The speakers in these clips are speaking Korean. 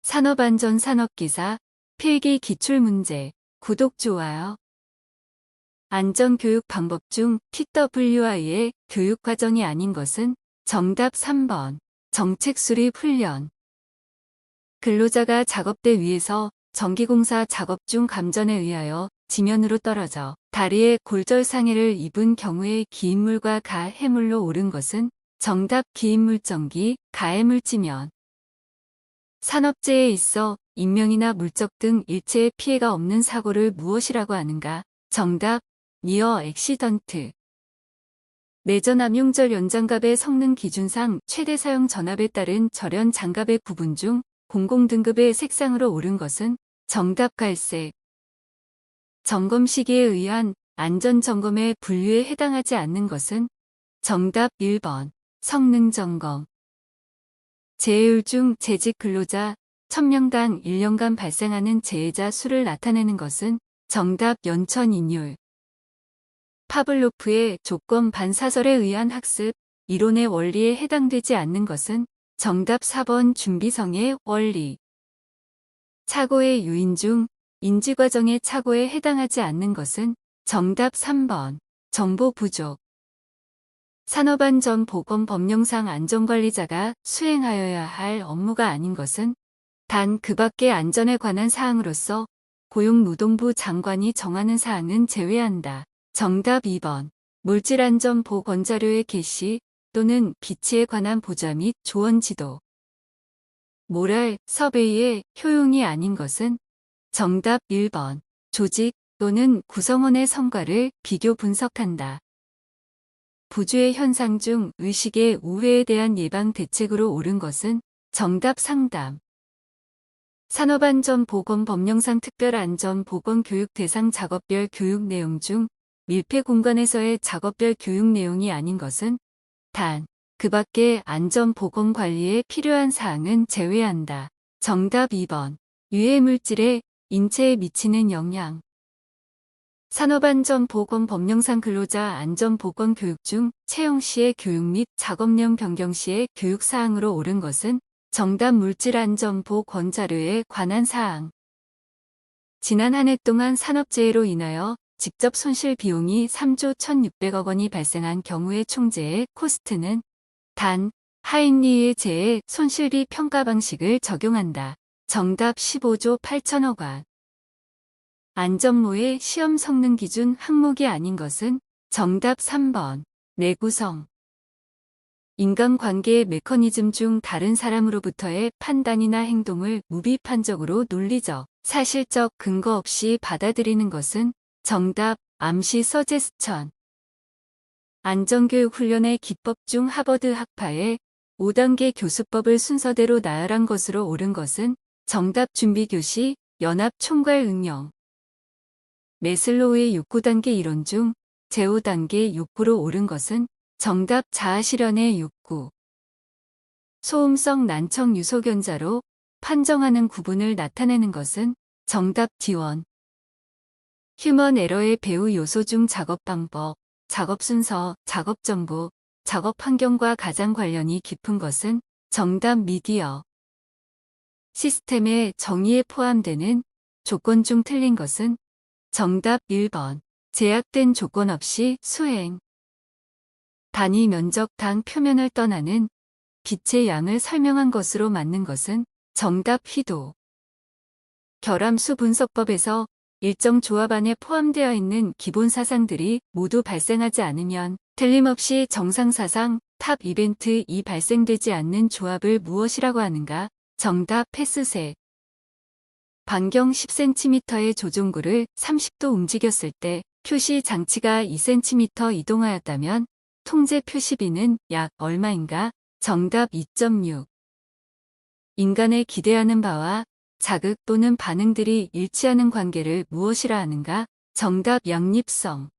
산업안전 산업기사 필기 기출문제. 구독, 좋아요. 안전교육 방법 중 TWI의 교육과정이 아닌 것은? 정답 3번. 정책수립 훈련. 근로자가 작업대 위에서 전기공사 작업 중 감전에 의하여 지면으로 떨어져 다리에 골절상해를 입은 경우에 기인물과 가해물로 오른 것은? 정답 기인물전기, 가해물지면. 산업재해에 있어 인명이나 물적 등 일체의 피해가 없는 사고를 무엇이라고 하는가? 정답 니어 액시던트. 내전암용절 연장갑의 성능 기준상 최대 사용 전압에 따른 절연 장갑의 구분 중 공공등급의 색상으로 오른 것은? 정답 갈색. 점검 시기에 의한 안전점검의 분류에 해당하지 않는 것은? 정답 1번. 성능점검. 재해율 중 재직 근로자 1000명당 1년간 발생하는 재해자 수를 나타내는 것은? 정답 연천인율. 파블로프의 조건 반사설에 의한 학습 이론의 원리에 해당되지 않는 것은? 정답 4번 준비성의 원리. 착오의 요인 중 인지과정의 착오에 해당하지 않는 것은? 정답 3번 정보 부족. 산업안전보건법령상 안전관리자가 수행하여야 할 업무가 아닌 것은? 단 그 밖의 안전에 관한 사항으로서 고용노동부 장관이 정하는 사항은 제외한다. 정답 2번. 물질안전보건자료의 게시 또는 비치에 관한 보좌 및 조언 지도. 모랄 서베이의 효용이 아닌 것은? 정답 1번. 조직 또는 구성원의 성과를 비교 분석한다. 부주의 현상 중 의식의 우회에 대한 예방 대책으로 옳은 것은? 정답 상담. 산업안전보건법령상 특별안전보건교육 대상 작업별 교육 내용 중 밀폐 공간에서의 작업별 교육 내용이 아닌 것은? 단 그 밖의 안전보건관리에 필요한 사항은 제외한다. 정답 2번. 유해물질에 인체에 미치는 영향. 산업안전보건법령상 근로자 안전보건교육 중 채용 시의 교육 및 작업 내용 변경 시의 교육사항으로 옳은 것은? 정답 물질안전보건자료에 관한 사항. 지난 한 해 동안 산업재해로 인하여 직접 손실 비용이 3조 1600억 원이 발생한 경우의 총재해 코스트는? 단 하인리의 재해 손실비 평가 방식을 적용한다. 정답 15조 8천억 원. 안전모의 시험 성능 기준 항목이 아닌 것은? 정답 3번. 내구성. 인간관계의 메커니즘 중 다른 사람으로부터의 판단이나 행동을 무비판적으로 논리적, 사실적 근거 없이 받아들이는 것은? 정답 암시 서제스천. 안전교육 훈련의 기법 중 하버드 학파의 5단계 교수법을 순서대로 나열한 것으로 옳은 것은? 정답 준비교시, 연합 총괄 응용. 메슬로우의 욕구 단계 이론 중 제5단계 욕구로 옳은 것은? 정답 자아실현의 욕구. 소음성 난청 유소견자로 판정하는 구분을 나타내는 것은? 정답 D1. 휴먼 에러의 배후 요소 중 작업 방법, 작업 순서, 작업 정보, 작업 환경과 가장 관련이 깊은 것은? 정답 미디어. 시스템의 정의에 포함되는 조건 중 틀린 것은? 정답 1번. 제약된 조건 없이 수행. 단위 면적 당 표면을 떠나는 빛의 양을 설명한 것으로 맞는 것은? 정답 휘도. 결함수 분석법에서 일정 조합 안에 포함되어 있는 기본 사상들이 모두 발생하지 않으면 틀림없이 정상사상 탑 이벤트 이 발생되지 않는 조합을 무엇이라고 하는가? 정답 패스셋. 반경 10cm의 조종구를 30도 움직였을 때 표시 장치가 2cm 이동하였다면 통제 표시비는 약 얼마인가? 정답 2.6. 인간의 기대하는 바와 자극 또는 반응들이 일치하는 관계를 무엇이라 하는가? 정답 양립성.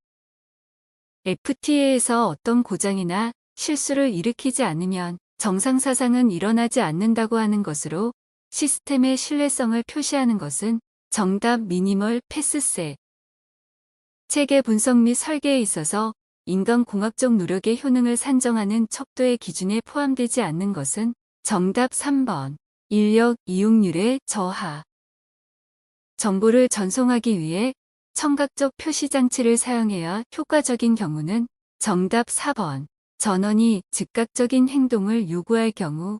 FTA에서 어떤 고장이나 실수를 일으키지 않으면 정상사상은 일어나지 않는다고 하는 것으로 시스템의 신뢰성을 표시하는 것은? 정답 미니멀 패스셋. 체계 분석 및 설계에 있어서 인간공학적 노력의 효능을 산정하는 척도의 기준에 포함되지 않는 것은? 정답 3번. 인력 이용률의 저하. 정보를 전송하기 위해 청각적 표시 장치를 사용해야 효과적인 경우는 정답 4번. 전원이 즉각적인 행동을 요구할 경우.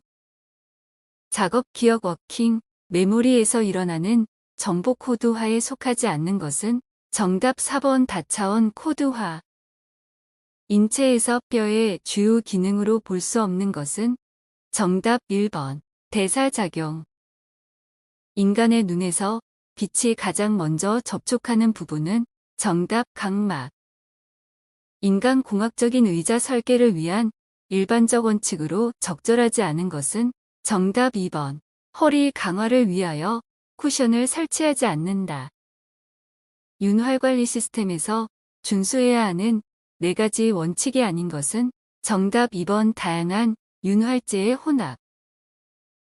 작업 기억 워킹 메모리에서 일어나는 정보 코드화에 속하지 않는 것은 정답 4번 다차원 코드화. 인체에서 뼈의 주요 기능으로 볼 수 없는 것은 정답 1번 대사작용. 인간의 눈에서 빛이 가장 먼저 접촉하는 부분은 정답 각막. 인간공학적인 의자 설계를 위한 일반적 원칙으로 적절하지 않은 것은 정답 2번 허리 강화를 위하여 쿠션을 설치하지 않는다. 윤활관리 시스템에서 준수해야 하는 4가지 원칙이 아닌 것은 정답 2번 다양한 윤활제의 혼합.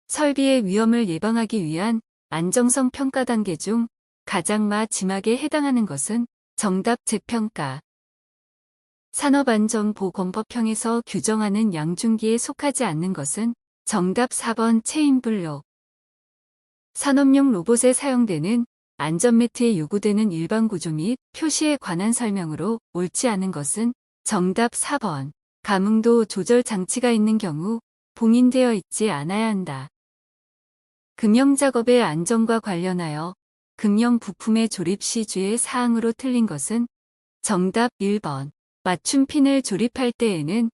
설비의 위험을 예방하기 위한 안정성 평가 단계 중 가장 마지막에 해당하는 것은 정답 재평가. 산업안전보건법형에서 규정하는 양중기에 속하지 않는 것은 정답 4번 체인블록. 산업용 로봇에 사용되는 안전매트에 요구되는 일반 구조 및 표시에 관한 설명으로 옳지 않은 것은 정답 4번 감응도 조절 장치가 있는 경우 봉인되어 있지 않아야 한다. 금형작업의 안전과 관련하여 금형 부품의 조립 시 주의 사항으로 틀린 것은 정답 1번 맞춤핀을 조립할 때에는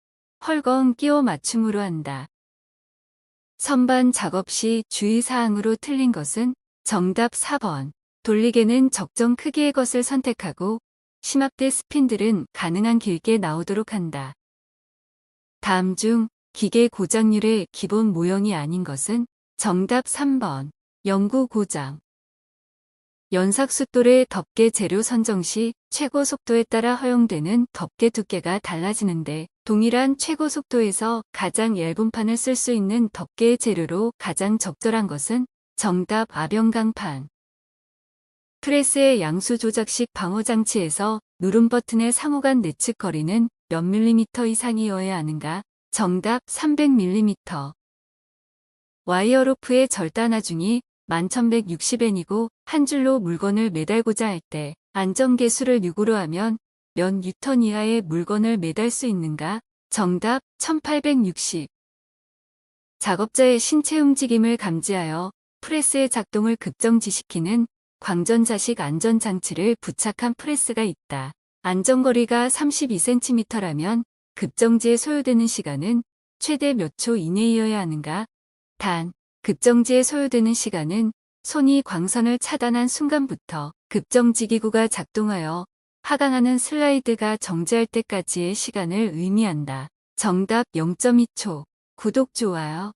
헐거운 끼워 맞춤으로 한다. 선반 작업 시 주의사항으로 틀린 것은 정답 4번 돌리개는 적정 크기의 것을 선택하고 심압대 스핀들은 가능한 길게 나오도록 한다. 다음 중 기계 고장률의 기본 모형이 아닌 것은 정답 3번 영구 고장. 연삭숫돌의 덮개 재료 선정 시 최고 속도에 따라 허용되는 덮개 두께가 달라지는데 동일한 최고 속도에서 가장 얇은 판을 쓸 수 있는 덮개의 재료로 가장 적절한 것은 정답 아병강판. 프레스의 양수 조작식 방어 장치에서 누름 버튼의 상호간 내측 거리는 몇 밀리미터 이상이어야 하는가? 정답 300mm. 와이어로프의 절단 하중이 1160N이고 한 줄로 물건을 매달고자 할 때 안전계수를 유구로 하면 몇 뉴턴 이하의 물건을 매달 수 있는가? 정답 1860. 작업자의 신체 움직임을 감지하여 프레스의 작동을 급정지시키는 광전자식 안전장치를 부착한 프레스가 있다. 안전거리가 32cm라면 급정지에 소요되는 시간은 최대 몇 초 이내이어야 하는가? 단, 급정지에 소요되는 시간은 손이 광선을 차단한 순간부터 급정지기구가 작동하여 하강하는 슬라이드가 정지할 때까지의 시간을 의미한다. 정답 0.2초. 구독, 좋아요.